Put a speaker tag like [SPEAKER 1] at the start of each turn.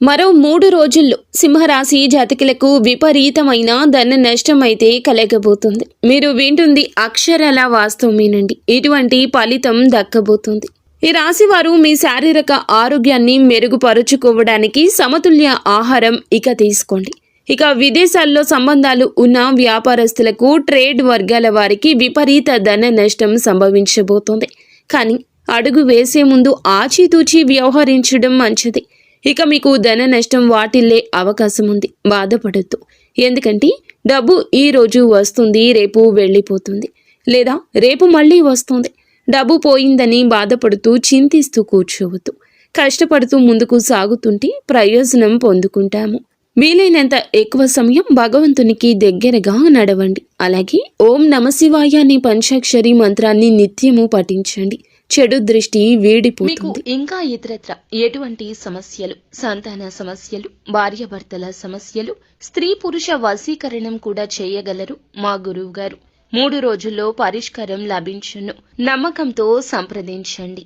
[SPEAKER 1] మరో 3 రోజుల్లో సింహరాశి జాతకులకు విపరీతమైన ధన నష్టం అయితే కలగబోతుంది. మీరు వింటుంది అక్షరాల వాస్తవమేనండి. ఇటువంటి ఫలితం దక్కబోతుంది. ఈ రాశి వారు మీ శారీరక ఆరోగ్యాన్ని మెరుగుపరుచుకోవడానికి సమతుల్య ఆహారం తీసుకోండి. విదేశాల్లో సంబంధాలు ఉన్న వ్యాపారస్తులకు, ట్రేడ్ వర్గాల వారికి విపరీత ధన నష్టం సంభవించబోతోంది. కానీ అడుగు వేసే ముందు ఆచితూచి వ్యవహరించడం మంచిది. మీకు ధన నష్టం వాటిల్లే అవకాశం ఉంది. బాధపడద్దు. ఎందుకంటే డబ్బు ఈ రోజు వస్తుంది, రేపు వెళ్ళిపోతుంది, లేదా రేపు మళ్ళీ వస్తుంది. డబ్బు పోయిందని బాధపడుతూ చింతిస్తూ కూర్చోవద్దు. కష్టపడుతూ ముందుకు సాగుతుంటే ప్రయోజనం పొందుకుంటాము. వీలైనంత ఎక్కువ సమయం భగవంతునికి దగ్గరగా నడవండి. అలాగే ఓం నమశివాయ అనే పంచాక్షరి మంత్రాన్ని నిత్యము పఠించండి. చెడు దృష్టి వీడిపోతుంది.
[SPEAKER 2] ఇంకా ఇతరత్ర ఎటువంటి సమస్యలు, సంతాన సమస్యలు, భార్యాభర్తల సమస్యలు, స్త్రీ పురుష వశీకరణం కూడా చేయగలరు మా గురువు గారు. 3 రోజుల్లో పరిష్కారం లభించును. నమ్మకంతో సంప్రదించండి.